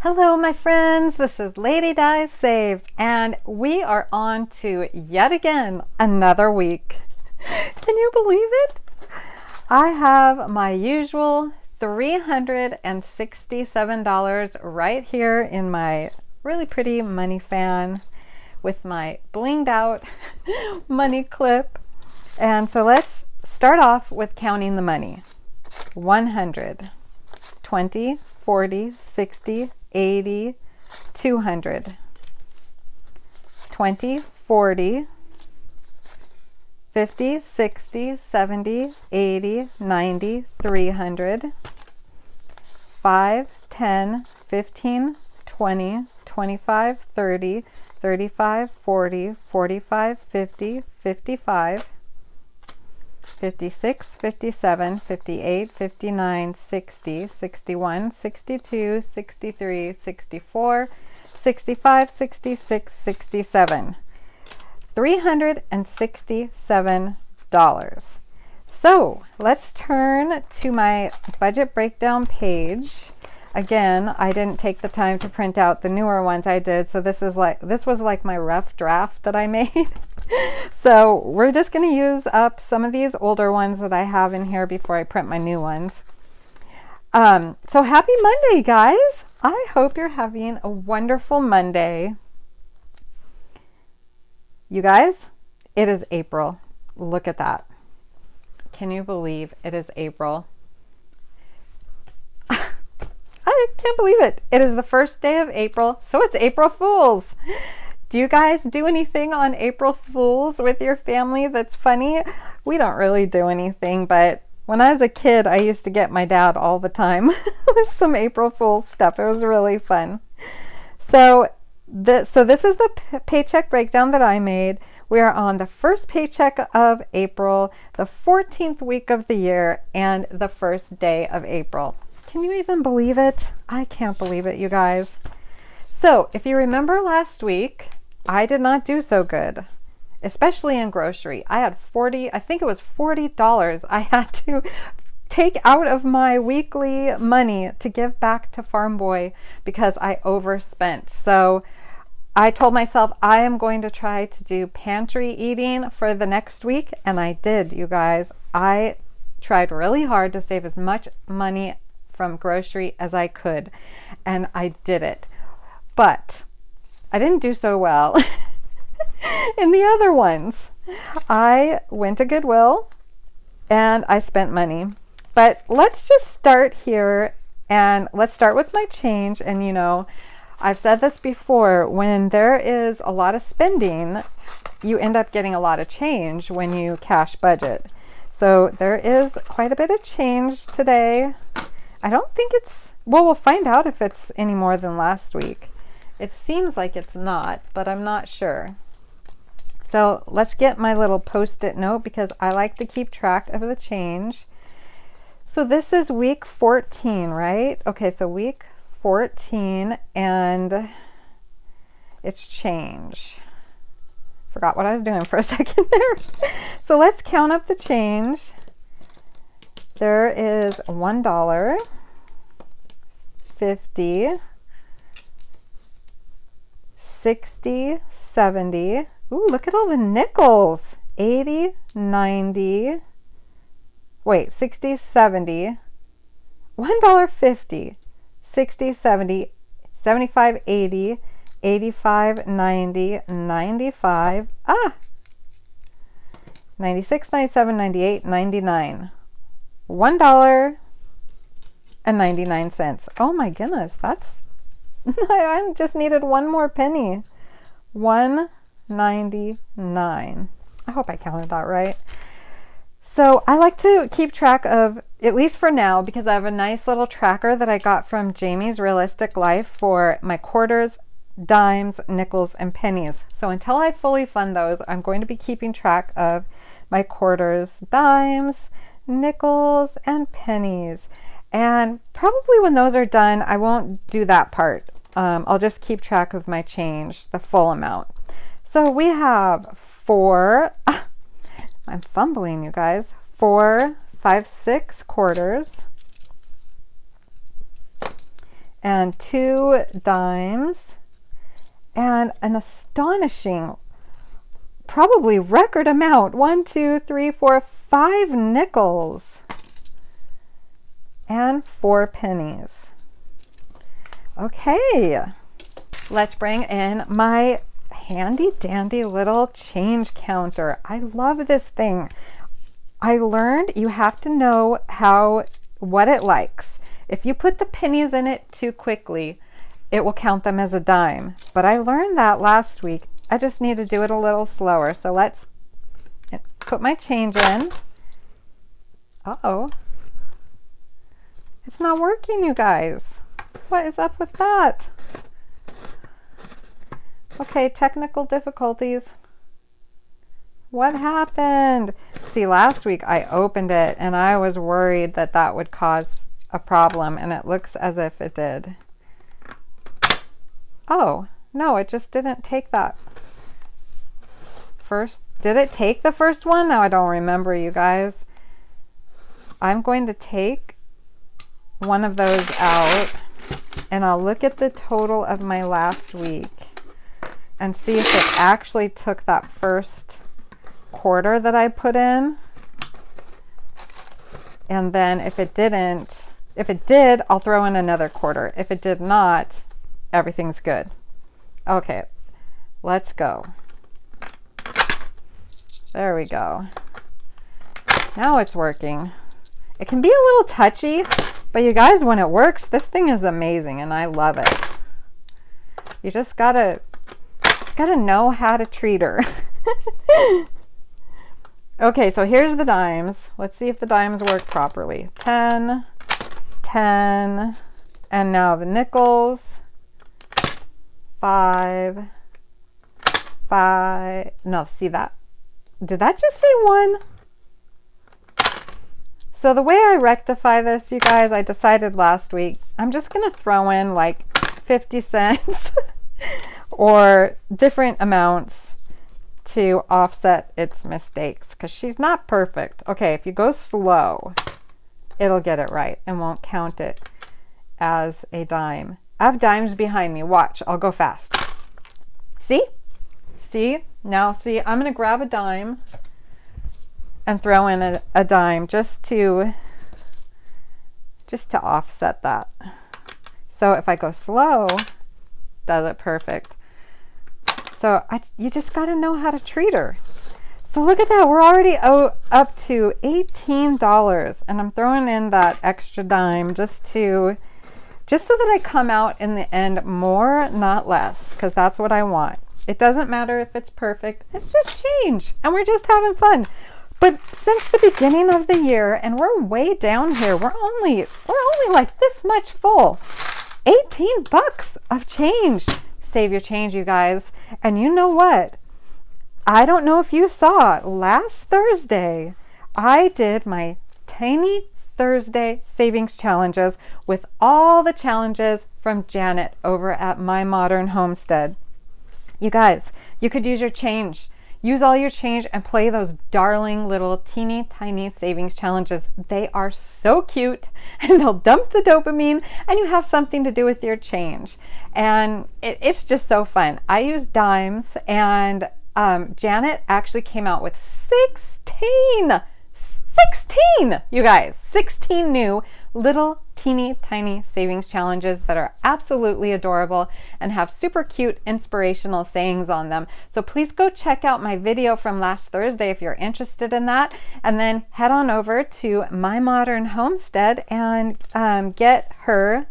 Hello, my friends. This is Lady Di Saves, and we are on to yet again another week. Can you believe it? I have my usual $367 right here in my really pretty money fan with my blinged out money clip. And so let's start off with counting the money. 100, 20, 40, 60, 80, 200, 20, 40, 50, 60, 70, 80, 90, 300, 5, 10, 15, 20, 25, 30, 35, 40, 45, 50, 55, 56, 57, 58, 59, 60, 61, 62, 63, 64, 65, 66, 67. $367. So let's turn to my budget breakdown page. Again, I didn't take the time to print out the newer ones I did, so this was like my rough draft that I made. So we're just going to use up some of these older ones that I have in here before I print my new ones. So happy Monday, guys. I hope you're having a wonderful Monday. You guys, it is April. Look at that. Can you believe it is April? I can't believe it. It is the first day of April, so it's April Fools. Do you guys do anything on April Fools with your family that's funny? We don't really do anything, but when I was a kid, I used to get my dad all the time with some April Fools stuff. It was really fun. So this is the paycheck breakdown that I made. We are on the first paycheck of April, the 14th week of the year, and the first day of April. Can you even believe it? I can't believe it, you guys. So if you remember last week, I did not do so good, especially in grocery. I had $40 I had to take out of my weekly money to give back to Farm Boy because I overspent. So I told myself I am going to try to do pantry eating for the next week, and I did, you guys. I tried really hard to save as much money from grocery as I could, and I did it. But I didn't do so well in the other ones. I went to Goodwill and I spent money. But let's just start here, and let's start with my change. And you know, I've said this before, when there is a lot of spending, you end up getting a lot of change when you cash budget. So there is quite a bit of change today. I don't think it's, well, we'll find out if it's any more than last week. It seems like it's not, but I'm not sure. So let's get my little post-it note because I like to keep track of the change. So this is week 14, right? Okay, so week 14, and it's change. Forgot what I was doing for a second there. So let's count up the change. There is $1, 50, 60, 70. Ooh, look at all the nickels. 80, 90. Wait, 60, 70. $1.50. 60, 70, 75, 80, 85, 90, 95. 96, 97, 98, 99. $1.99. Oh my goodness, that's I just needed one more penny. $1.99. I hope I counted that right. So I like to keep track of, at least for now, because I have a nice little tracker that I got from Jamie's Realistic Life for my quarters, dimes, nickels, and pennies. So until I fully fund those, I'm going to be keeping track of my quarters, dimes, nickels, and pennies. And probably when those are done, I won't do that part. I'll just keep track of my change, the full amount. So we have 4, I'm fumbling, you guys, 4, 5, 6 quarters, and 2 dimes and an astonishing, probably record amount, 1, 2, 3, 4, 5 nickels and 4 pennies. Okay, let's bring in my handy dandy little change counter. I love this thing. I learned you have to know what it likes. If you put the pennies in it too quickly, it will count them as a dime. But I learned that last week. I just need to do it a little slower. So let's put my change in. Uh-oh. It's not working, you guys. What is up with that? Okay, technical difficulties. What happened? See, last week I opened it and I was worried that that would cause a problem, and it looks as if it did. Oh, no, it just didn't take that first. Did it take the first one? Now I don't remember, you guys. I'm going to take one of those out and I'll look at the total of my last week and see if it actually took that first quarter that I put in. And then if it didn't, if it did, I'll throw in another quarter. If it did not, everything's good. Okay, let's go. There we go. Now it's working. It can be a little touchy, but you guys, when it works, this thing is amazing and I love it. You just gotta know how to treat her. Okay, so here's the dimes. Let's see if the dimes work properly. 10, 10, and now the nickels. 5, 5. No, see that? Did that just say 1? So the way I rectify this, you guys, I decided last week, I'm just going to throw in like 50 cents or different amounts to offset its mistakes, because she's not perfect. Okay, if you go slow, it'll get it right and won't count it as a dime. I have dimes behind me. Watch, I'll go fast. See? See? Now see, I'm going to grab a dime and throw in a dime just to offset that. So if I go slow, does it perfect. So you just got to know how to treat her. So look at that, we're already up to $18, and I'm throwing in that extra dime just so that I come out in the end more, not less, because that's what I want. It doesn't matter if it's perfect, it's just change, and we're just having fun. But since the beginning of the year, and we're way down here, we're only like this much full. 18 bucks of change. Save your change, you guys. And you know what? I don't know if you saw, last Thursday, I did my Tiny Thursday savings challenges with all the challenges from Janet over at My Modern Homestead. You guys, you could use your change. Use all your change and play those darling little teeny tiny savings challenges. They are so cute and they'll dump the dopamine and you have something to do with your change. And it's just so fun. I use dimes, and Janet actually came out with 16, you guys, 16 new little teeny tiny savings challenges that are absolutely adorable and have super cute inspirational sayings on them. So please go check out my video from last Thursday if you're interested in that, and then head on over to My Modern Homestead and get her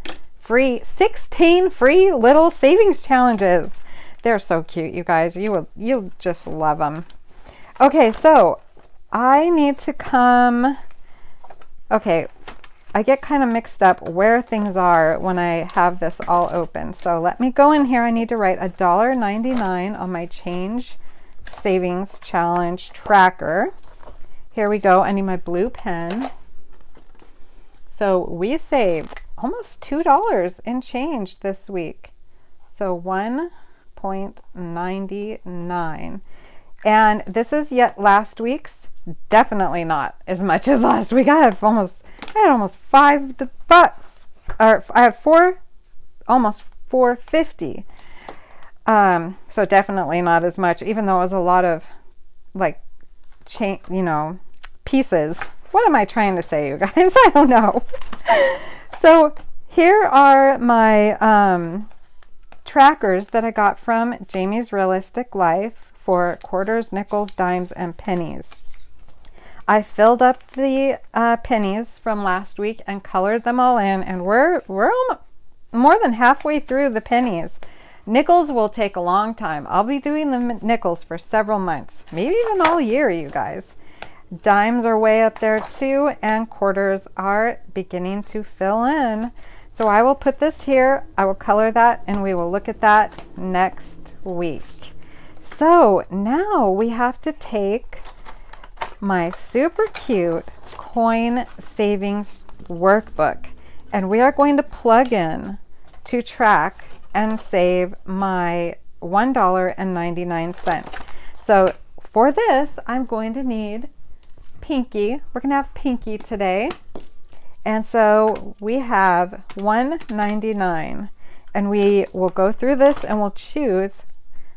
16 free little savings challenges. They're so cute, you guys. You'll just love them. Okay, so I need to come. Okay, I get kind of mixed up where things are when I have this all open. So let me go in here. I need to write $1.99 on my change savings challenge tracker. Here we go. I need my blue pen. So we saved almost $2 in change this week. So 1.99. And this is yet last week's. Definitely not as much as last week. I had almost $5, or I had almost $4.50. So definitely not as much, even though it was a lot of like pieces. What am I trying to say, you guys? I don't know. So here are my trackers that I got from Jamie's Realistic Life for quarters, nickels, dimes, and pennies. I filled up the pennies from last week and colored them all in, and we're more than halfway through the pennies. Nickels will take a long time. I'll be doing the nickels for several months, maybe even all year, you guys. Dimes are way up there too, and quarters are beginning to fill in. So I will put this here, I will color that, and we will look at that next week. So now we have to take my super cute coin savings workbook, and we are going to plug in to track and save my $1.99. So for this, I'm going to need Pinky. We're going to have Pinky today. And so we have $1.99, and we will go through this and we'll choose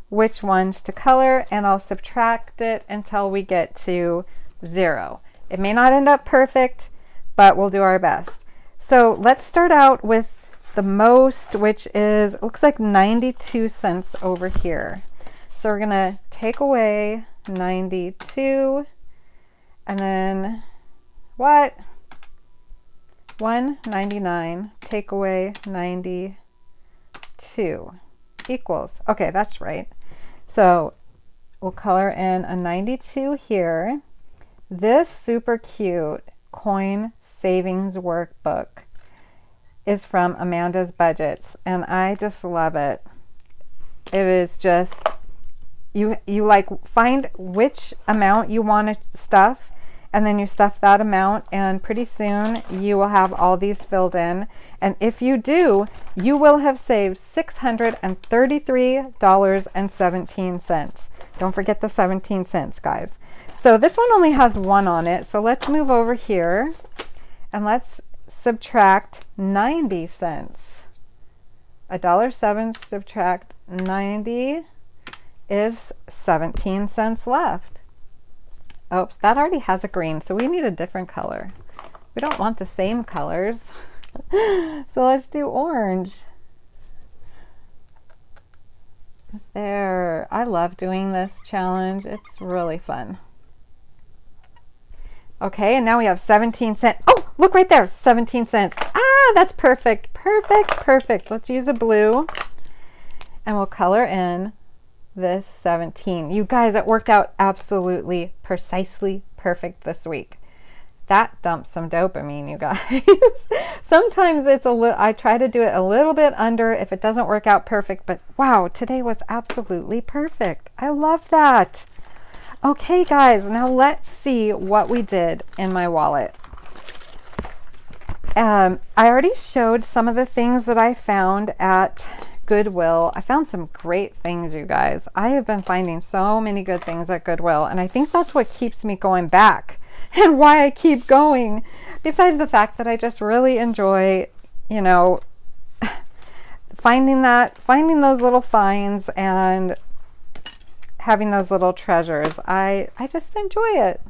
which ones to color, and I'll subtract it until we get to 0. It may not end up perfect, but we'll do our best. So let's start out with the most, which is, looks like 92 cents over here. So we're gonna take away 92, and then what? 199 take away 92 equals, okay, that's right. So we'll color in a 92 here. This super cute coin savings workbook is from Amanda's Budgets, and I just love it. It is just, you like find which amount you want to stuff, and then you stuff that amount, and pretty soon you will have all these filled in. And if you do, you will have saved $633.17. Don't forget the 17 cents, guys. So this one only has 1 on it, so let's move over here and let's subtract 90 cents. $1.07 subtract 90 is 17 cents left. Oops, that already has a green, so we need a different color. We don't want the same colors. So let's do orange. There. I love doing this challenge. It's really fun. Okay, and now we have 17 cents. Oh, look right there, 17 cents. Ah, that's perfect, perfect, perfect. Let's use a blue, and we'll color in this 17. You guys, it worked out absolutely precisely perfect this week. That dumps some dopamine, you guys. Sometimes it's I try to do it a little bit under if it doesn't work out perfect, but wow, today was absolutely perfect. I love that. Okay, guys, now let's see what we did in my wallet. I already showed some of the things that I found at Goodwill. I found some great things, you guys. I have been finding so many good things at Goodwill, and I think that's what keeps me going back and why I keep going, besides the fact that I just really enjoy, you know, finding those little finds and having those little treasures. I just enjoy it.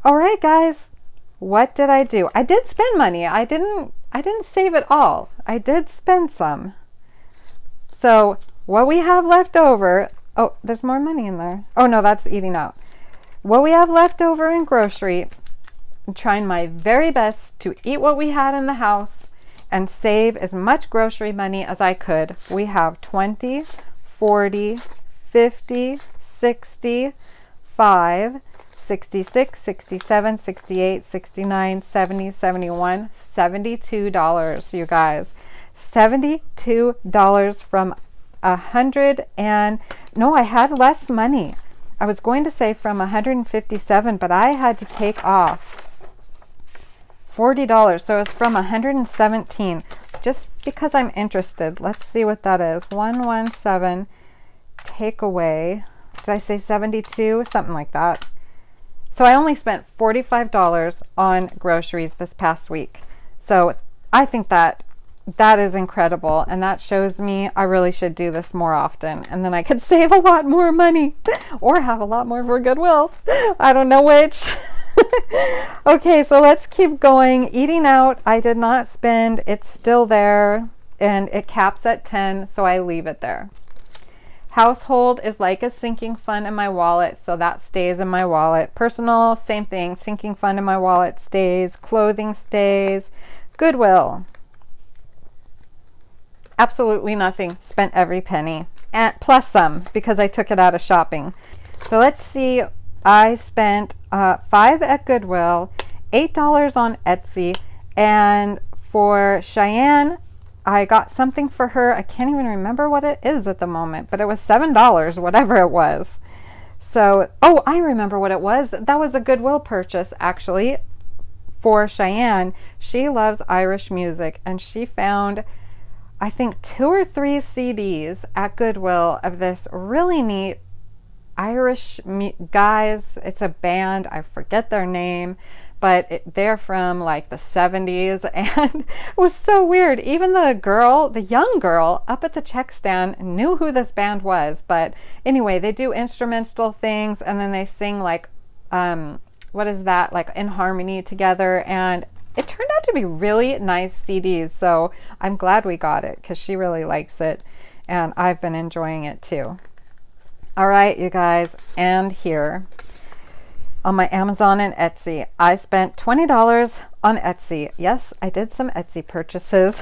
All right, guys, what did I do? I did spend money. I didn't save it all. I did spend some. So what we have left over, oh, there's more money in there. Oh no, that's eating out. What we have left over in grocery, I'm trying my very best to eat what we had in the house and save as much grocery money as I could. We have 20, 40, 50, 60, 5, 66, 67, 68, 69, 70, 71, $72, you guys. $72 from 100, and no, I had less money. I was going to say from 157, but I had to take off $40, so it's from 117. Just because I'm interested, let's see what that is. 117 take away, did I say 72? Something like that. So I only spent $45 on groceries this past week. So I think that That is incredible. And that shows me I really should do this more often. And then I could save a lot more money or have a lot more for Goodwill. I don't know which. Okay, so let's keep going. Eating out, I did not spend. It's still there and it caps at 10, so I leave it there. Household is like a sinking fund in my wallet, so that stays in my wallet. Personal, same thing. Sinking fund in my wallet stays. Clothing stays. Goodwill. Absolutely nothing. Spent every penny. And plus some, because I took it out of shopping. So let's see. I spent $5 at Goodwill, $8 on Etsy, and for Cheyenne, I got something for her. I can't even remember what it is at the moment, but it was $7, whatever it was. So, oh, I remember what it was. That was a Goodwill purchase, actually, for Cheyenne. She loves Irish music, and she found, I think, 2 or 3 CDs at Goodwill of this really neat Irish guys. It's a band. I forget their name, but they're from like the 70s, and it was so weird. Even the young girl up at the check stand knew who this band was. But anyway, they do instrumental things, and then they sing like, what is that? Like in harmony together, and it turned out to be really nice CDs. So I'm glad we got it because she really likes it, and I've been enjoying it too. All right, you guys, and here on my Amazon and Etsy, I spent $20 on Etsy. Yes, I did some Etsy purchases.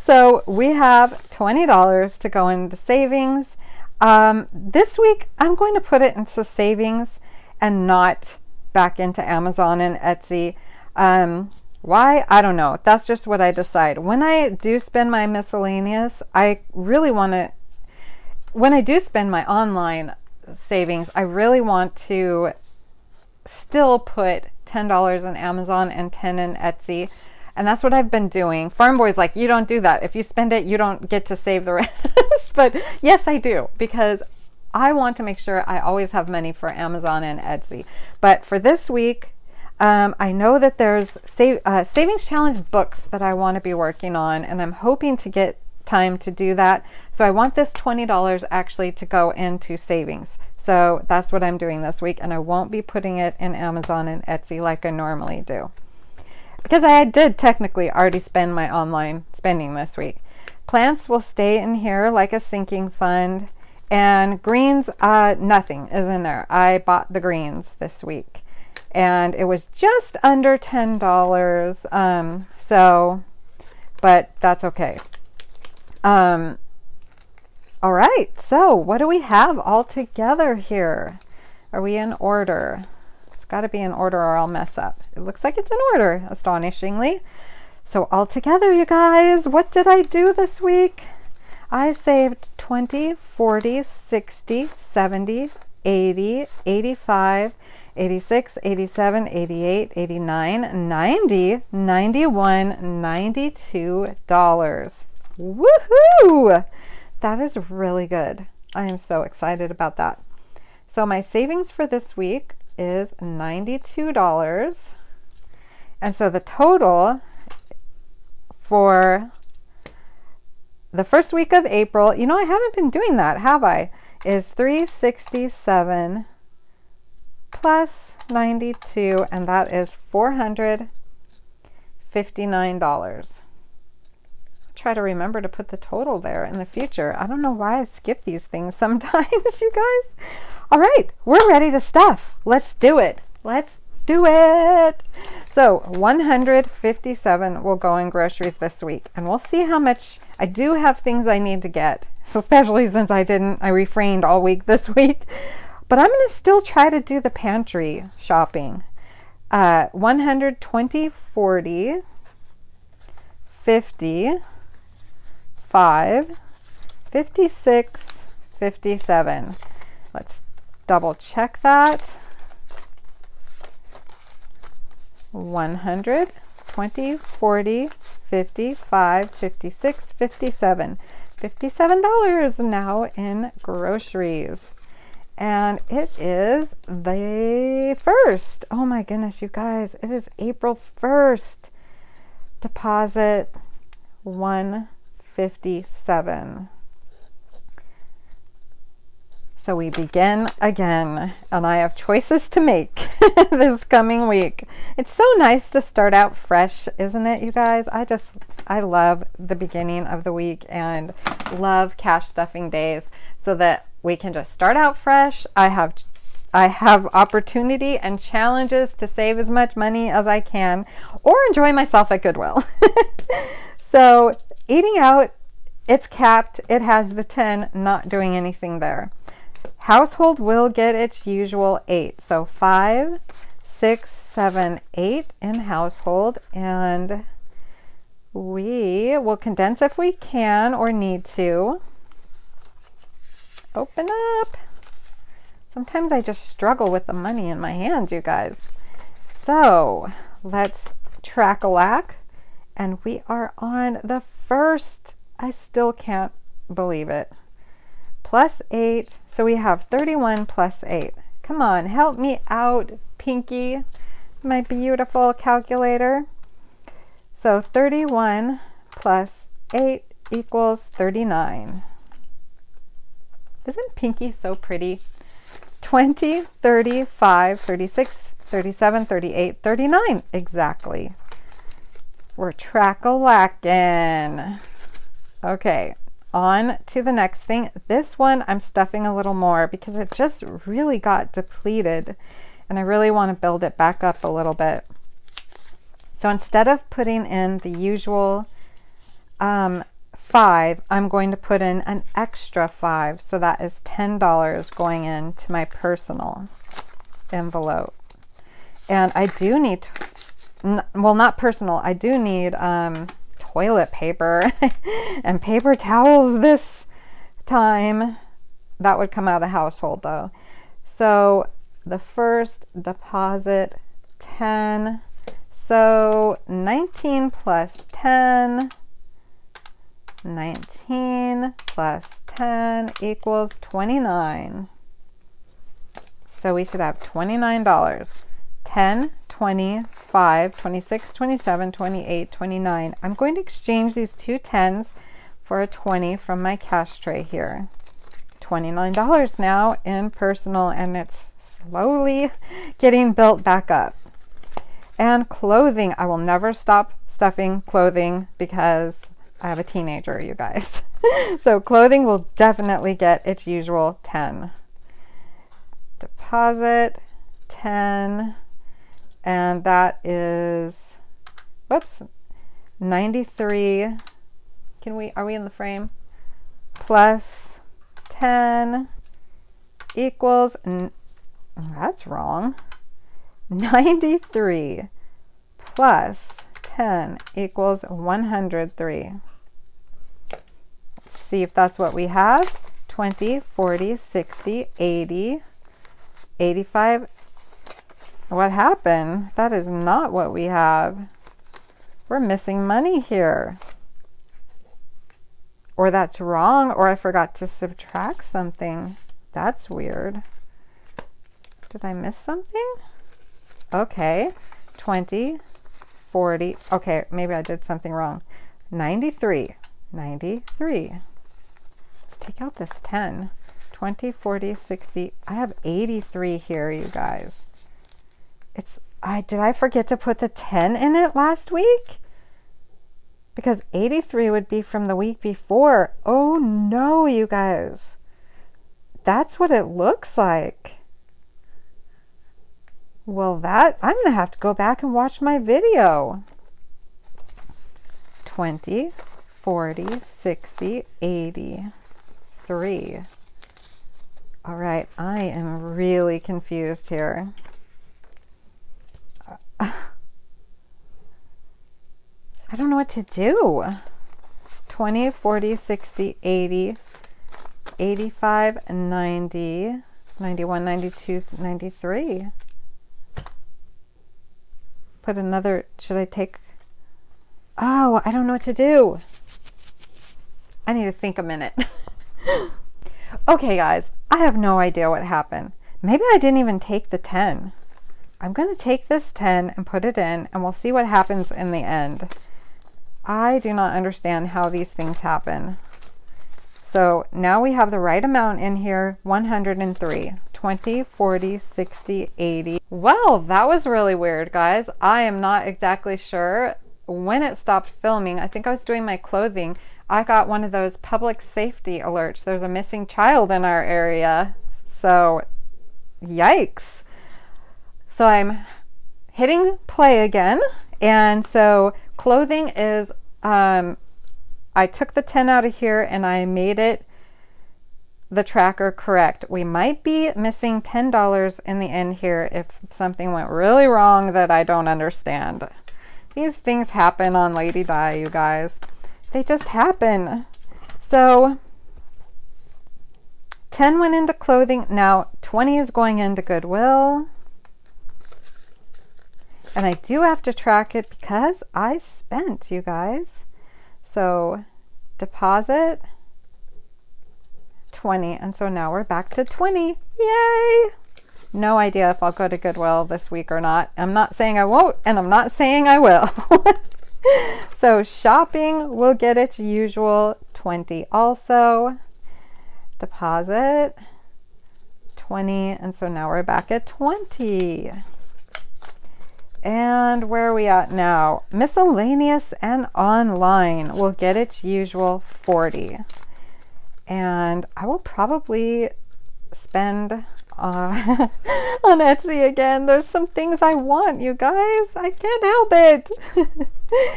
So we have $20 to go into savings. This week, I'm going to put it into savings and not back into Amazon and Etsy. Why? I don't know. That's just what I decide. When I do spend my miscellaneous, I really want to, when I do spend my online savings, I really want to still put $10 in Amazon and 10 in Etsy. And that's what I've been doing. Farm Boy's like, you don't do that. If you spend it, you don't get to save the rest. But yes, I do, because I want to make sure I always have money for Amazon and Etsy. But for this week, I know that there's Savings Challenge books that I want to be working on, and I'm hoping to get time to do that. So I want this $20 actually to go into savings. So that's what I'm doing this week, and I won't be putting it in Amazon and Etsy like I normally do, because I did technically already spend my online spending this week. Plants will stay in here like a sinking fund, and greens, nothing is in there. I bought the greens this week, and it was just under $10. But that's okay. All right, so what do we have all together here? Are we in order? It's got to be in order or I'll mess up. It looks like it's in order, astonishingly. So all together, you guys, what did I do this week? I saved 20, 40, 60, 70, 80, 85, 86, 87, 88, 89, 90, 91, $92. Woohoo! That is really good. I am so excited about that. So my savings for this week is $92. And so the total for the first week of April, you know, I haven't been doing that, have I? Is $367 plus 92, and that is $459. Try to remember to put the total there in the future. I don't know why I skip these things sometimes, you guys. All right, we're ready to stuff. Let's do it. Let's do it. So 157 will go in groceries this week, and we'll see how much. I do have things I need to get, especially since I refrained all week this week. But I'm going to still try to do the pantry shopping. 120, 40, 50, 5, 56, 57. Let's double check that. 100, 20, 40, 55, 56, 57. $57 now in groceries. And it is the 1st. Oh my goodness, you guys, it is April 1st. Deposit 157. So we begin again, and I have choices to make this coming week. It's so nice to start out fresh, isn't it, you guys? I love the beginning of the week and love cash stuffing days so that we can just start out fresh. I have opportunity and challenges to save as much money as I can or enjoy myself at Goodwill. So eating out, it's capped. It has the 10, not doing anything there. Household will get its usual 8. So 5, 6, 7, 8 in household, and we will condense if we can or need to. Open up. Sometimes I just struggle with the money in my hands, you guys. So let's track-a-lack, and we are on the first. I still can't believe it. Plus 8, so we have 31 plus 8. Come on, help me out, Pinky, my beautiful calculator. So 31 plus 8 equals 39. Isn't Pinky so pretty? 20, 35, 36, 37, 38, 39. Exactly. We're track-a-lackin'. Okay. On to the next thing. This one I'm stuffing a little more because it just really got depleted and I really want to build it back up a little bit. So instead of putting in the usual 5, I'm going to put in an extra 5. So that is $10 going into my personal envelope. And I do need, well, not personal, I do need toilet paper and paper towels this time. That would come out of the household though. So the first deposit, 10. So 19 plus 10. 19 plus 10 equals 29. So we should have $29. 10, 25, 26, 27, 28, 29. I'm going to exchange these two 10s for a 20 from my cash tray here. $29 now in personal, and it's slowly getting built back up. And clothing, I will never stop stuffing clothing because I have a teenager, you guys. So clothing will definitely get its usual 10. Deposit, 10. And that is, whoops, 93. Are we in the frame? Plus 10 equals, that's wrong. 93 plus 10 equals 103. Let's see if that's what we have. 20, 40, 60, 80, 85. What happened? That is not what we have. We're missing money here. Or that's wrong, or I forgot to subtract something. That's weird. Did I miss something? Okay, 20, 40. Okay, maybe I did something wrong. 93, 93. Let's take out this 10. 20, 40, 60. I have 83 here, you guys. Did I forget to put the 10 in it last week? Because 83 would be from the week before. Oh no, you guys. That's what it looks like. Well, I'm going to have to go back and watch my video. 20, 40, 60, 83. All right, I am really confused here. I don't know what to do. 20, 40, 60, 80, 85, 90, 91, 92, 93. Put another, should I take, oh, I don't know what to do. I need to think a minute. Okay, guys, I have no idea what happened. Maybe I didn't even take the 10. I'm going to take this 10 and put it in, and we'll see what happens in the end. I do not understand how these things happen. So now we have the right amount in here, 103, 20, 40, 60, 80. Well, that was really weird, guys. I am not exactly sure when it stopped filming. I think I was doing my clothing. I got one of those public safety alerts. There's a missing child in our area. So, yikes. So I'm hitting play again. And so clothing is, I took the 10 out of here and I made it the tracker correct. We might be missing $10 in the end here if something went really wrong that I don't understand. These things happen on Lady Di, you guys. They just happen. So 10 went into clothing. Now 20 is going into Goodwill. And I do have to track it because I spent, you guys. So deposit 20. And so now we're back to 20. Yay! No idea if I'll go to Goodwill this week or not. I'm not saying I won't, and I'm not saying I will. So shopping will get its usual 20 also. Deposit 20. And so now we're back at 20. And where are we at now? Miscellaneous and online will get its usual 40. And I will probably spend on Etsy again. There's some things I want, you guys. I can't help it.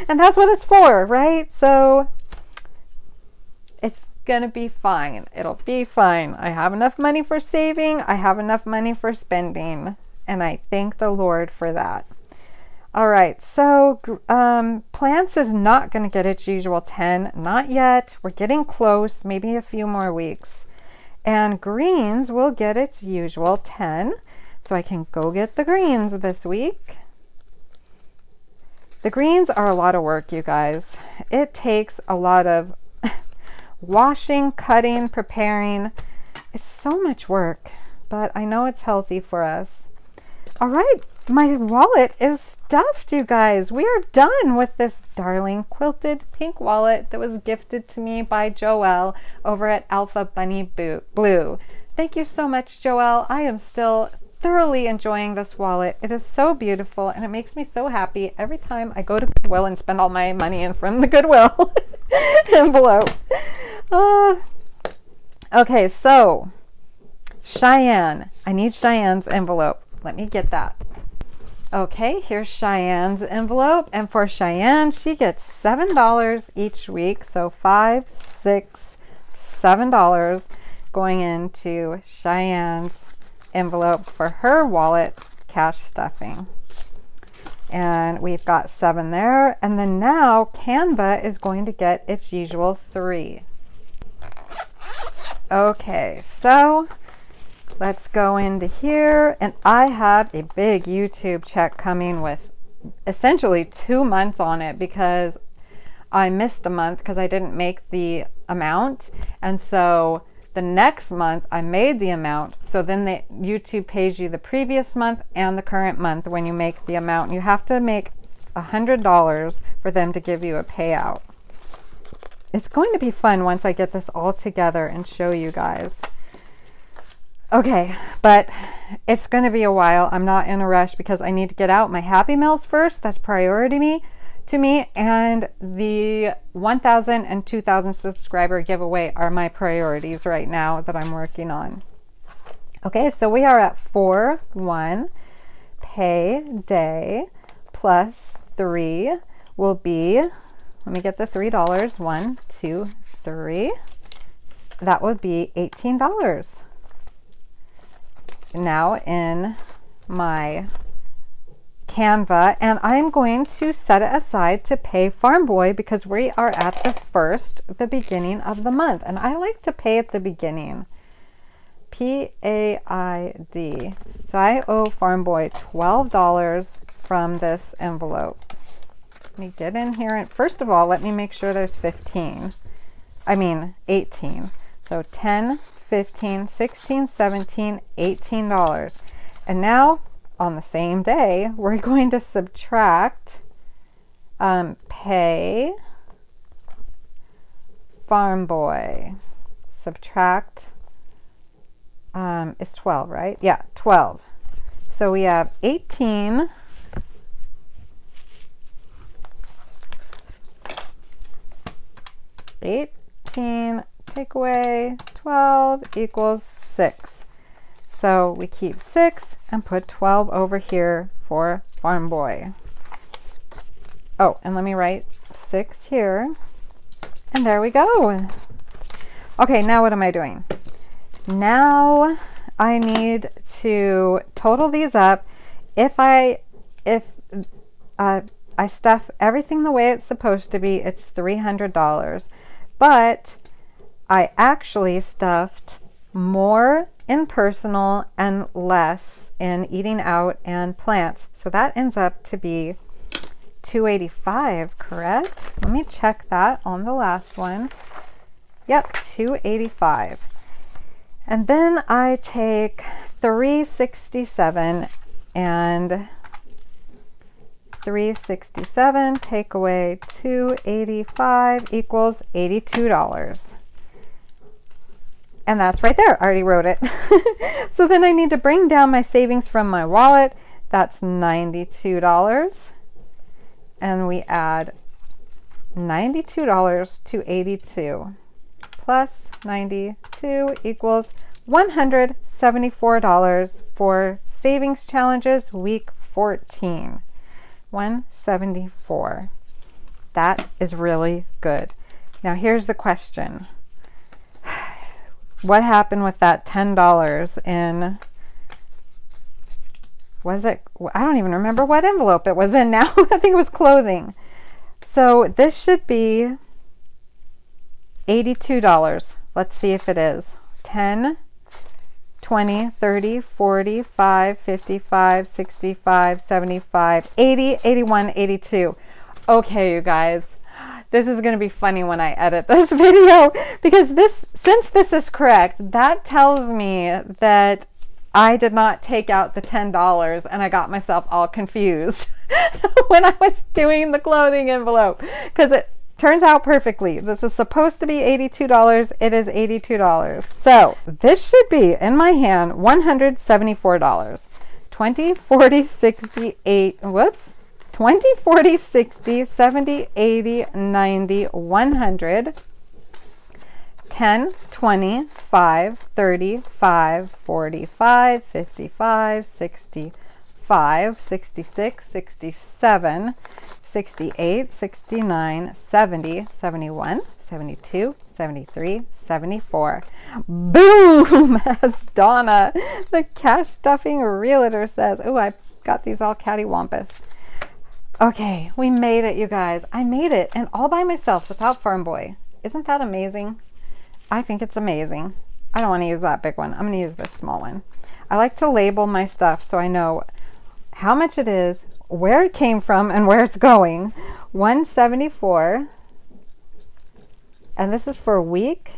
And that's what it's for, right? So it's gonna be fine. It'll be fine. I have enough money for saving. I have enough money for spending. And I thank the Lord for that. All right, so plants is not going to get its usual 10. Not yet. We're getting close, maybe a few more weeks. And greens will get its usual 10. So I can go get the greens this week. The greens are a lot of work, you guys. It takes a lot of washing, cutting, preparing. It's so much work, but I know it's healthy for us. All right, my wallet is stuffed, you guys. We are done with this darling quilted pink wallet that was gifted to me by Joelle over at Alpha Bunny Blue. Thank you so much, Joelle. I am still thoroughly enjoying this wallet. It is so beautiful and it makes me so happy every time I go to Goodwill and spend all my money in from the Goodwill envelope. Okay, so Cheyenne. I need Cheyenne's envelope. Let me get that. Okay, here's Cheyenne's envelope. And for Cheyenne, she gets $7 each week. So $5, $6, $7 going into Cheyenne's envelope for her wallet cash stuffing. And we've got 7 there. And then now Canva is going to get its usual 3. Okay, so let's go into here, and I have a big YouTube check coming with essentially 2 months on it because I missed a month because I didn't make the amount. And so the next month I made the amount. So then YouTube pays you the previous month and the current month when you make the amount. You have to make $100 for them to give you a payout. It's going to be fun once I get this all together and show you guys. Okay, but it's going to be a while. I'm not in a rush because I need to get out my Happy Meals first. That's priority to me. And the 1,000 and 2,000 subscriber giveaway are my priorities right now that I'm working on. Okay, so we are at 4/1. Payday plus 3 will be, let me get the $3. 1, 2, 3. That would be $18. Now in my Canva, and I'm going to set it aside to pay Farm Boy because we are at the beginning of the month, and I like to pay at the beginning. PAID. So I owe Farm Boy $12 from this envelope. Let me get in here, and first of all, let me make sure there's 18. So 10, 15, 16, 17, $18. And now on the same day, we're going to subtract pay Farm Boy. Subtract is 12, right? Yeah, 12. So we have 18 take away 12 equals 6. So we keep 6 and put 12 over here for Farm Boy. Oh, and let me write 6 here. And there we go. Okay, now what am I doing? Now I need to total these up. If I stuff everything the way it's supposed to be, it's $300. But I actually stuffed more in personal and less in eating out and plants. So that ends up to be $285, correct? Let me check that on the last one. Yep, $285. And then I take $367 and $367 take away $285 equals $82. And that's right there. I already wrote it. So then I need to bring down my savings from my wallet. That's $92. And we add $92 to 82 plus 92 equals $174 for Savings Challenges Week 14. 174. That is really good. Now here's the question. What happened with that $10 in, was it, I don't even remember what envelope it was in now. I think it was clothing. So this should be $82. Let's see if it is. 10, 20, 30, 40, 55, 65, 75, 80, 81, 82. Okay, you guys. This is going to be funny when I edit this video because since this is correct, that tells me that I did not take out the $10 and I got myself all confused when I was doing the clothing envelope because it turns out perfectly. This is supposed to be $82. It is $82. So this should be in my hand $174. 20, 40, 68, whoops. 20, 40, 60, 70, 80, 90, 100, 10, 20, 5, 30, 5, 45, 55, 65, 66, 67, 68, 69, 70, 71, 72, 73, 74. Boom! As Donna, the cash stuffing realtor, says. Oh, I got these all cattywampus. Okay, we made it, you guys. I made it, and all by myself without Farm Boy. Isn't that amazing? I think it's amazing. I don't want to use that big one. I'm going to use this small one. I like to label my stuff so I know how much it is, where it came from, and where it's going. 174. And this is for week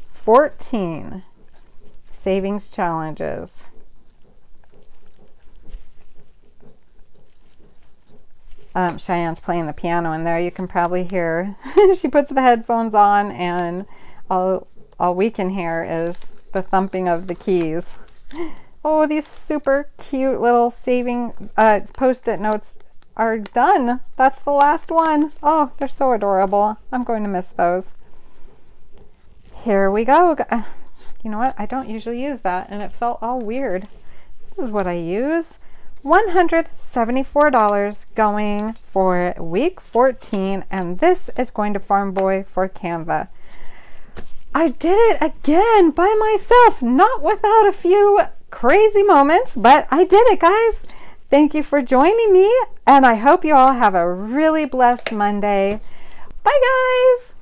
14. Savings Challenges. Cheyenne's playing the piano in there. You can probably hear. She puts the headphones on and all we can hear is the thumping of the keys. Oh, these super cute little saving post-it notes are done. That's the last one. Oh, they're so adorable. I'm going to miss those. Here we go. You know what? I don't usually use that and it felt all weird. This is what I use. $174 going for week 14, and this is going to Farm Boy for Canva. I did it again by myself, not without a few crazy moments, but I did it, guys. Thank you for joining me, and I hope you all have a really blessed Monday. Bye, guys.